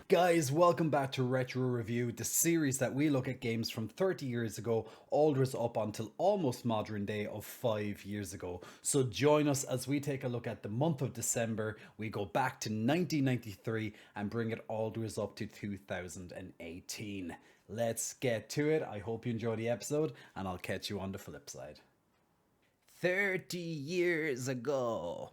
Guys, welcome back to Retro Review, the series that we look at games from 30 years ago, all the way up until almost modern day of 5 years ago. So join us as we take a look at the month of December. We go back to 1993 and bring it all the way up to 2018. Let's get to it. I hope you enjoy the episode, and I'll catch you on the flip side. 30 years ago.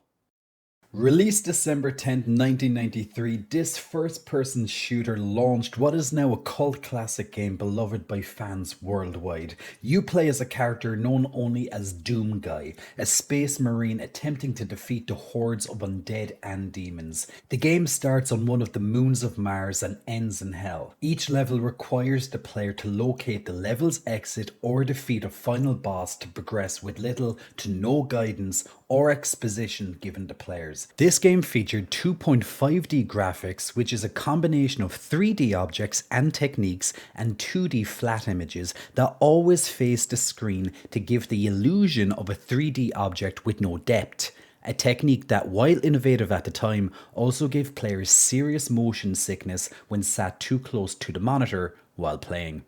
Released December 10th, 1993, this first person shooter launched what is now a cult classic game beloved by fans worldwide. You play as a character known only as Doom Guy, a space marine attempting to defeat the hordes of undead and demons. The game starts on one of the moons of Mars and ends in hell. Each level requires the player to locate the level's exit or defeat a final boss to progress with little to no guidance or exposition given to players. This game featured 2.5D graphics, which is a combination of 3D objects and techniques and 2D flat images that always face the screen to give the illusion of a 3D object with no depth. A technique that, while innovative at the time, also gave players serious motion sickness when sat too close to the monitor while playing.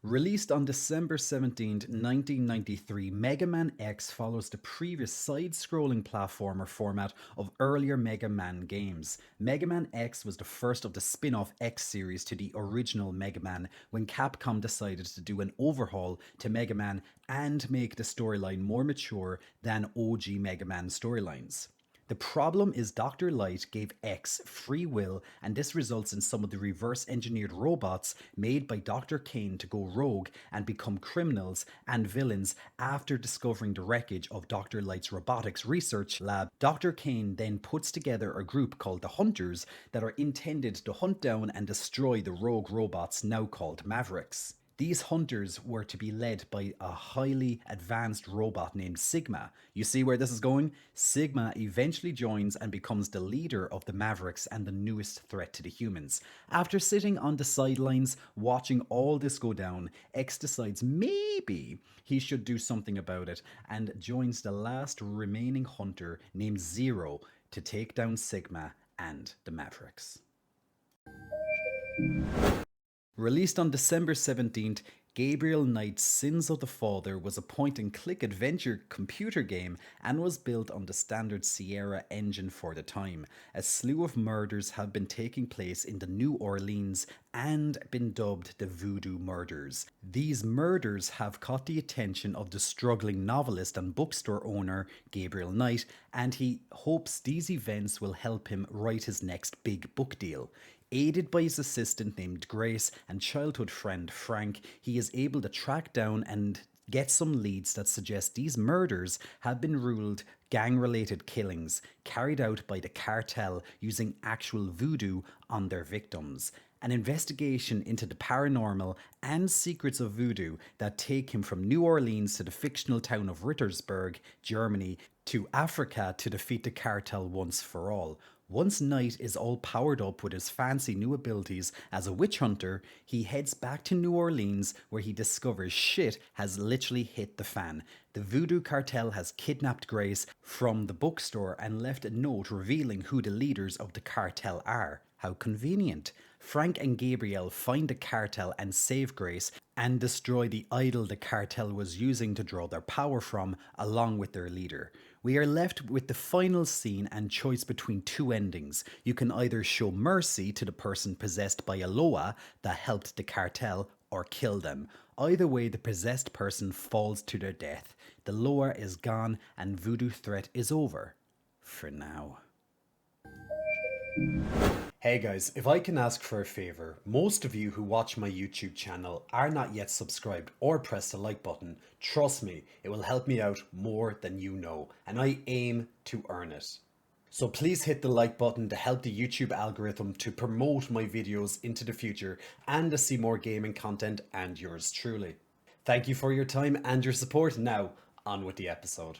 Released on December 17th, 1993, Mega Man X follows the previous side-scrolling platformer format of earlier Mega Man games. Mega Man X was the first of the spin-off X series to the original Mega Man when Capcom decided to do an overhaul to Mega Man and make the storyline more mature than OG Mega Man storylines. The problem is Dr. Light gave X free will, and this results in some of the reverse engineered robots made by Dr. Kane to go rogue and become criminals and villains after discovering the wreckage of Dr. Light's robotics research lab. Dr. Kane then puts together a group called the Hunters that are intended to hunt down and destroy the rogue robots now called Mavericks. These hunters were to be led by a highly advanced robot named Sigma. You see where this is going? Sigma eventually joins and becomes the leader of the Mavericks and the newest threat to the humans. After sitting on the sidelines watching all this go down, X decides maybe he should do something about it and joins the last remaining hunter named Zero to take down Sigma and the Mavericks. Released on December 17th, Gabriel Knight's Sins of the Father was a point-and-click adventure computer game and was built on the standard Sierra engine for the time. A slew of murders have been taking place in the New Orleans and been dubbed the Voodoo Murders. These murders have caught the attention of the struggling novelist and bookstore owner Gabriel Knight, and he hopes these events will help him write his next big book deal. Aided by his assistant named Grace and childhood friend Frank, he is able to track down and get some leads that suggest these murders have been ruled gang-related killings carried out by the cartel using actual voodoo on their victims. An investigation into the paranormal and secrets of voodoo that take him from New Orleans to the fictional town of Rittersberg, Germany, to Africa to defeat the cartel once for all. Once Knight is all powered up with his fancy new abilities as a witch hunter, he heads back to New Orleans where he discovers shit has literally hit the fan. The voodoo cartel has kidnapped Grace from the bookstore and left a note revealing who the leaders of the cartel are. How convenient. Frank and Gabriel find the cartel and save Grace and destroy the idol the cartel was using to draw their power from, along with their leader. We are left with the final scene and choice between two endings. You can either show mercy to the person possessed by a Loa that helped the cartel, or kill them. Either way, the possessed person falls to their death. The Loa is gone and voodoo threat is over. For now. Hey guys, if I can ask for a favor, most of you who watch my YouTube channel are not yet subscribed or press the like button. Trust me, it will help me out more than you know, and I aim to earn it. So please hit the like button to help the YouTube algorithm to promote my videos into the future and to see more gaming content and yours truly. Thank you for your time and your support. Now, on with the episode.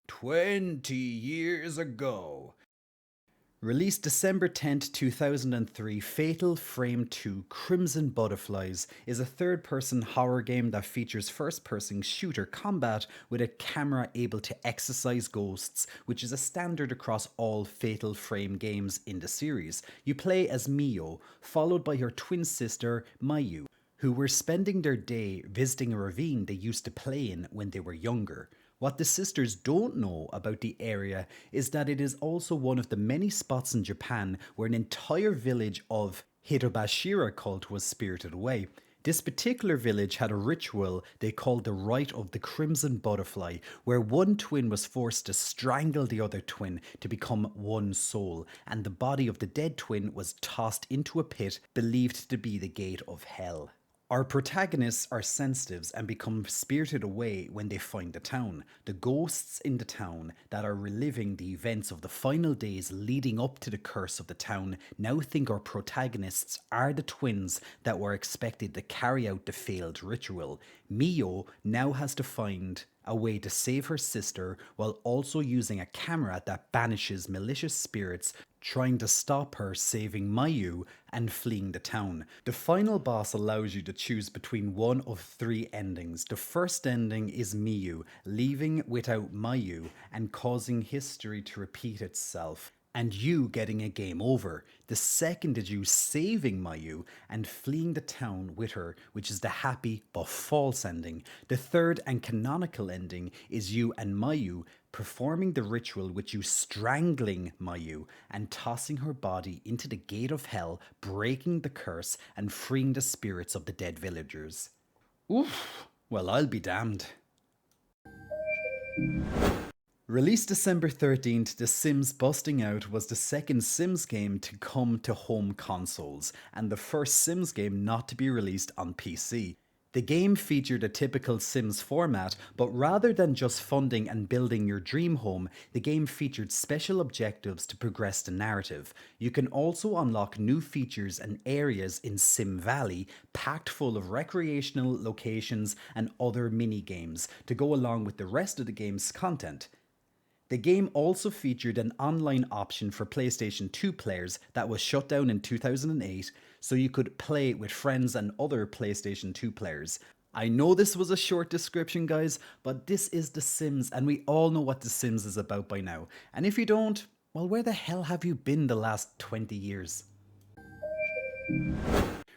20 years ago. Released December 10th, 2003, Fatal Frame 2 Crimson Butterflies is a third-person horror game that features first-person shooter combat with a camera able to exorcise ghosts, which is a standard across all Fatal Frame games in the series. You play as Mio, followed by her twin sister, Mayu, who were spending their day visiting a ravine they used to play in when they were younger. What the sisters don't know about the area is that it is also one of the many spots in Japan where an entire village of Hitobashira cult was spirited away. This particular village had a ritual they called the Rite of the Crimson Butterfly, where one twin was forced to strangle the other twin to become one soul, and the body of the dead twin was tossed into a pit believed to be the gate of hell. Our protagonists are sensitives and become spirited away when they find the town. The ghosts in the town that are reliving the events of the final days leading up to the curse of the town now think our protagonists are the twins that were expected to carry out the failed ritual. Mio now has to find a way to save her sister while also using a camera that banishes malicious spirits, trying to stop her saving Mayu and fleeing the town. The final boss allows you to choose between one of three endings. The first ending is Miyu leaving without Mayu and causing history to repeat itself, and you getting a game over. The second is you saving Mayu and fleeing the town with her, which is the happy but false ending. The third and canonical ending is you and Mayu performing the ritual with you strangling Mayu and tossing her body into the gate of hell, breaking the curse and freeing the spirits of the dead villagers. Oof, well, I'll be damned. Released December 13th, The Sims Busting Out was the second Sims game to come to home consoles, and the first Sims game not to be released on PC. The game featured a typical Sims format, but rather than just funding and building your dream home, the game featured special objectives to progress the narrative. You can also unlock new features and areas in Sim Valley, packed full of recreational locations and other mini-games to go along with the rest of the game's content. The game also featured an online option for PlayStation 2 players that was shut down in 2008, so you could play with friends and other PlayStation 2 players. I know this was a short description, guys, but this is The Sims, and we all know what The Sims is about by now. And if you don't, well, where the hell have you been the last 20 years?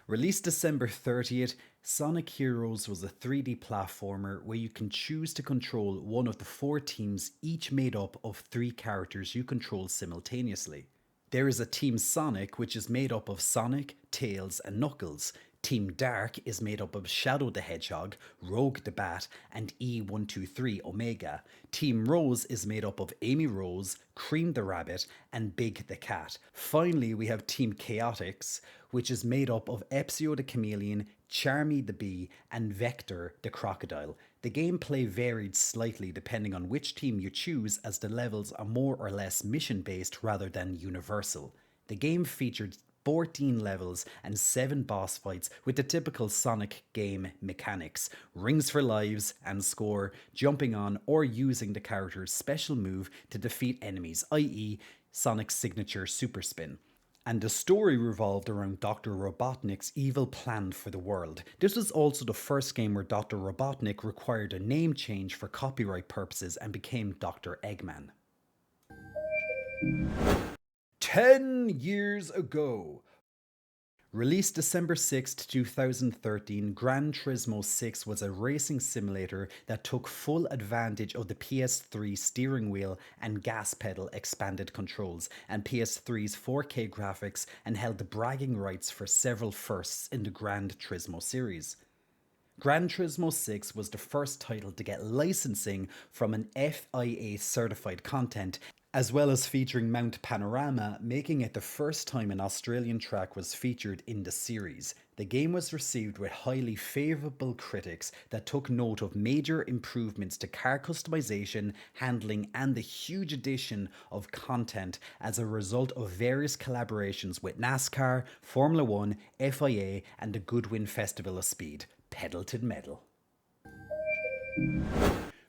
Released December 30th, Sonic Heroes was a 3D platformer where you can choose to control one of the four teams, each made up of three characters you control simultaneously. There is a Team Sonic, which is made up of Sonic, Tails, and Knuckles. Team Dark is made up of Shadow the Hedgehog, Rogue the Bat, and E123 Omega. Team Rose is made up of Amy Rose, Cream the Rabbit, and Big the Cat. Finally, we have Team Chaotix, which is made up of Epsio the Chameleon, Charmy the Bee, and Vector the Crocodile. The gameplay varied slightly depending on which team you choose, as the levels are more or less mission-based rather than universal. The game featured 14 levels and 7 boss fights with the typical Sonic game mechanics: rings for lives and score, jumping on or using the character's special move to defeat enemies, i.e. Sonic's signature super spin. And the story revolved around Dr. Robotnik's evil plan for the world. This was also the first game where Dr. Robotnik required a name change for copyright purposes and became Dr. Eggman. 10 years ago. Released December 6th, 2013, Gran Turismo 6 was a racing simulator that took full advantage of the PS3 steering wheel and gas pedal expanded controls and PS3's 4K graphics, and held the bragging rights for several firsts in the Gran Turismo series. Gran Turismo 6 was the first title to get licensing from an FIA certified content, as well as featuring Mount Panorama, making it the first time an Australian track was featured in the series. The game was received with highly favourable critics that took note of major improvements to car customization, handling, and the huge addition of content as a result of various collaborations with NASCAR, Formula 1, FIA, and the Goodwin Festival of Speed. Pedal to the metal.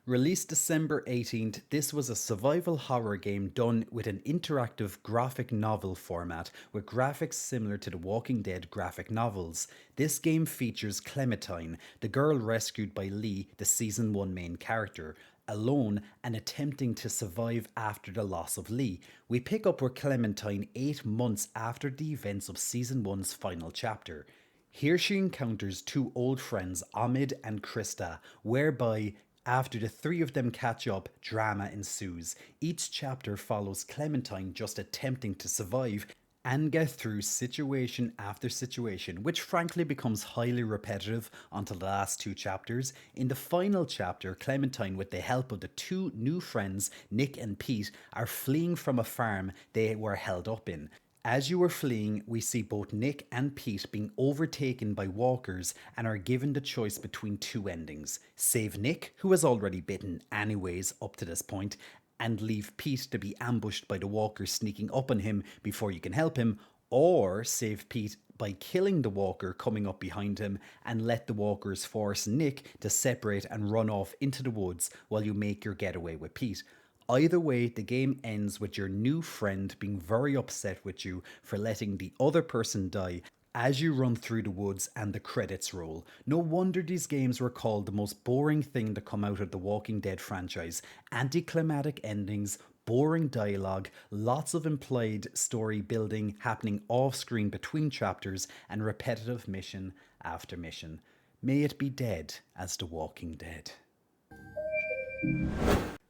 Released December 18th, this was a survival horror game done with an interactive graphic novel format with graphics similar to the Walking Dead graphic novels. This game features Clementine, the girl rescued by Lee, the season 1 main character, alone and attempting to survive after the loss of Lee. We pick up with Clementine 8 months after the events of season 1's final chapter. Here she encounters two old friends, Ahmed and Krista, whereby after the three of them catch up, drama ensues. Each chapter follows Clementine just attempting to survive and get through situation after situation, which frankly becomes highly repetitive until the last two chapters. In the final chapter, Clementine, with the help of the two new friends, Nick and Pete, are fleeing from a farm they were held up in. As you are fleeing, we see both Nick and Pete being overtaken by walkers and are given the choice between two endings. Save Nick, who has already bitten anyways up to this point, and leave Pete to be ambushed by the walkers sneaking up on him before you can help him, or save Pete by killing the walker coming up behind him and let the walkers force Nick to separate and run off into the woods while you make your getaway with Pete. Either way, the game ends with your new friend being very upset with you for letting the other person die as you run through the woods and the credits roll. No wonder these games were called the most boring thing to come out of the Walking Dead franchise. Anticlimactic endings, boring dialogue, lots of implied story building happening off screen between chapters, and repetitive mission after mission. May it be dead as The Walking Dead.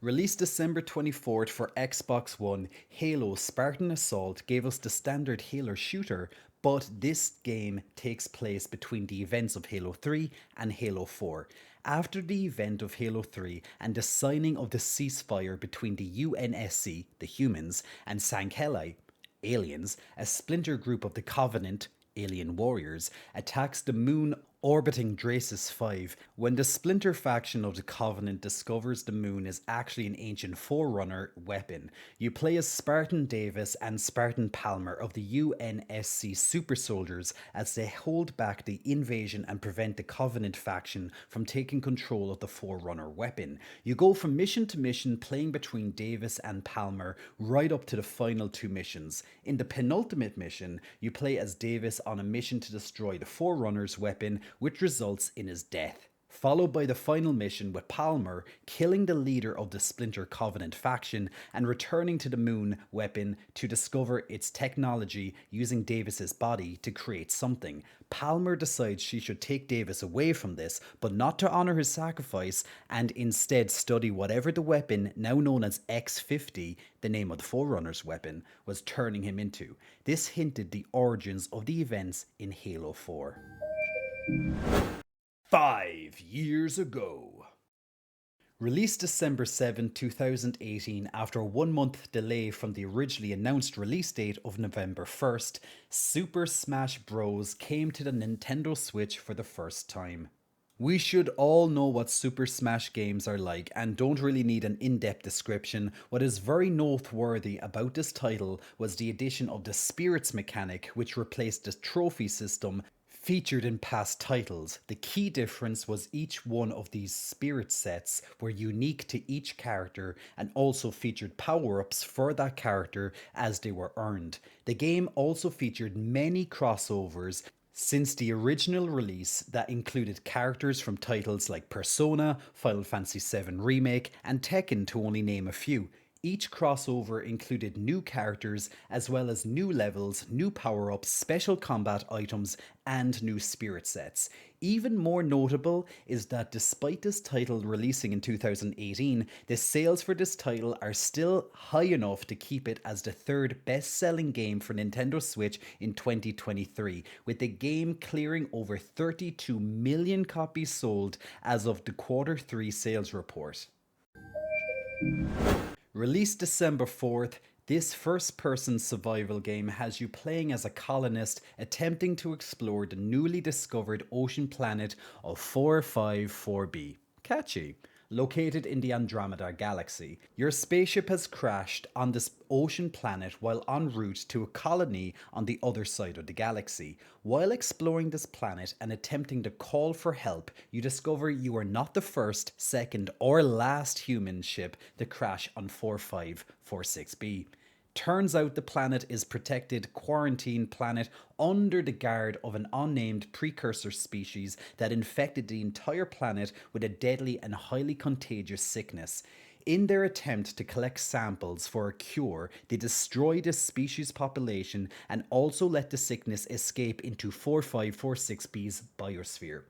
Released December 24th for Xbox One, Halo Spartan Assault gave us the standard Halo shooter, but this game takes place between the events of Halo 3 and Halo 4. After the event of Halo 3 and the signing of the ceasefire between the UNSC, the humans, and Sankheli, aliens, a splinter group of the Covenant, alien warriors, attacks the moon orbiting Dracis 5 when the splinter faction of the Covenant discovers the moon is actually an ancient Forerunner weapon. You play as Spartan Davis and Spartan Palmer of the UNSC super soldiers as they hold back the invasion and prevent the Covenant faction from taking control of the Forerunner weapon. You go from mission to mission playing between Davis and Palmer right up to the final two missions. In the penultimate mission, you play as Davis on a mission to destroy the Forerunner's weapon, which results in his death, followed by the final mission with Palmer killing the leader of the Splinter Covenant faction and returning to the moon weapon to discover its technology using Davis's body to create something. Palmer decides she should take Davis away from this, but not to honor his sacrifice, and instead study whatever the weapon, now known as X-50, the name of the Forerunner's weapon, was turning him into. This hinted the origins of the events in Halo 4. 5 years ago. Released December 7, 2018, after a 1 month delay from the originally announced release date of November 1st, Super Smash Bros. Came to the Nintendo Switch for the first time. We should all know what Super Smash games are like and don't really need an in-depth description. What is very noteworthy about this title was the addition of the Spirits mechanic, which replaced the trophy system featured in past titles. The key difference was each one of these spirit sets were unique to each character and also featured power-ups for that character as they were earned. The game also featured many crossovers since the original release that included characters from titles like Persona, Final Fantasy VII Remake, and Tekken, to only name a few. Each crossover included new characters as well as new levels, new power-ups, special combat items, and new spirit sets. Even more notable is that despite this title releasing in 2018, the sales for this title are still high enough to keep it as the third best-selling game for Nintendo Switch in 2023, with the game clearing over 32 million copies sold as of the Q3 sales report. Released December 4th, this first-person survival game has you playing as a colonist attempting to explore the newly discovered ocean planet of 454b. Catchy. located in the Andromeda Galaxy. Your spaceship has crashed on this ocean planet while en route to a colony on the other side of the galaxy. While exploring this planet and attempting to call for help, you discover you are not the first, second, or last human ship to crash on 4546b. Turns out the planet is protected quarantine planet under the guard of an unnamed precursor species that infected the entire planet with a deadly and highly contagious sickness. In their attempt to collect samples for a cure, they destroy the species population and also let the sickness escape into 4546b's biosphere.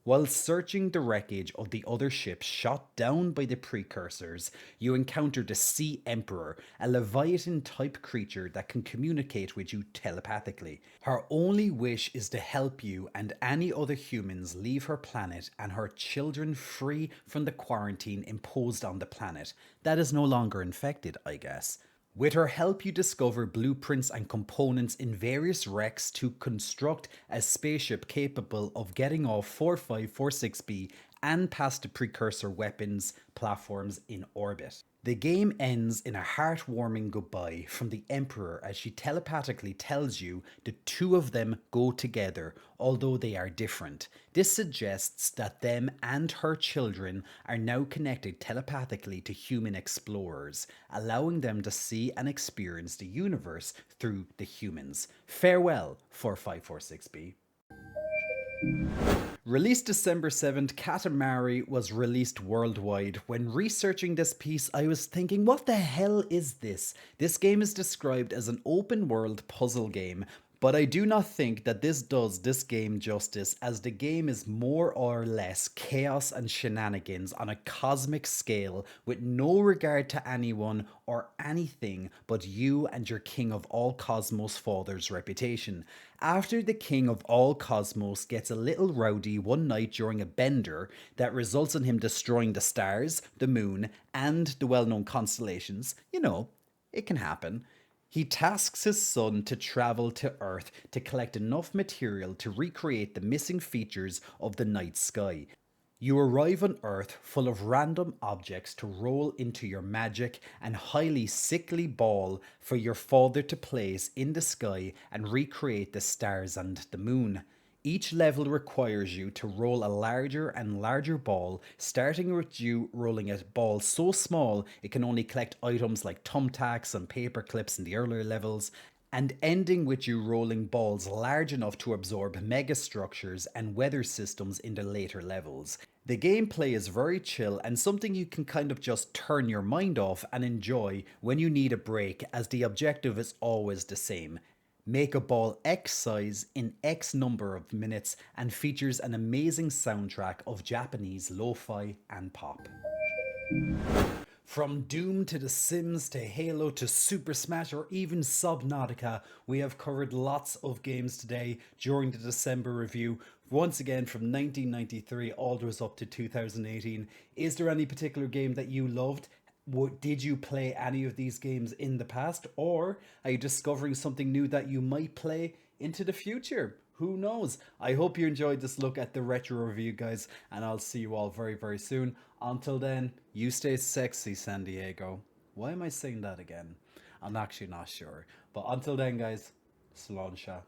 While searching the wreckage of the other ships shot down by the precursors, you encounter the Sea Emperor, a Leviathan type creature that can communicate with you telepathically. Her only wish is to help you and any other humans leave her planet and her children free from the quarantine imposed on the planet. That is no longer infected, I guess. With her help, you discover blueprints and components in various wrecks to construct a spaceship capable of getting off 4546b and past the precursor weapons platforms in orbit. The game ends in a heartwarming goodbye from the Emperor as she telepathically tells you the two of them go together, although they are different. This suggests that them and her children are now connected telepathically to human explorers, allowing them to see and experience the universe through the humans. Farewell, 4546b. Released December 7th, Katamari was released worldwide. When researching this piece, I was thinking, what the hell is this? This game is described as an open world puzzle game, but I do not think that this does this game justice, as the game is more or less chaos and shenanigans on a cosmic scale with no regard to anyone or anything but you and your King of all Cosmos father's reputation. After the King of all Cosmos gets a little rowdy one night during a bender that results in him destroying the stars, the moon, and the well-known constellations, it can happen. He tasks his son to travel to Earth to collect enough material to recreate the missing features of the night sky. You arrive on Earth full of random objects to roll into your magic and highly sickly ball for your father to place in the sky and recreate the stars and the moon. Each level requires you to roll a larger and larger ball, starting with you rolling a ball so small it can only collect items like thumbtacks and paper clips in the earlier levels, and ending with you rolling balls large enough to absorb megastructures and weather systems in the later levels. The gameplay is very chill and something you can kind of just turn your mind off and enjoy when you need a break, as the objective is always the same. Make a ball X size in X number of minutes, and features an amazing soundtrack of Japanese lo-fi and pop. From Doom to The Sims to Halo to Super Smash or even Subnautica, we have covered lots of games today during the December review. Once again, from 1993 all the way up to 2018. Is there any particular game that you loved? Did you play any of these games in the past, or are you discovering something new that you might play into the future? Who knows? I hope you enjoyed this look at the retro review, guys, and I'll see you all very, very soon. Until then, you stay sexy, San Diego. Why am I saying that again? I'm actually not sure. But until then, guys, Slansha.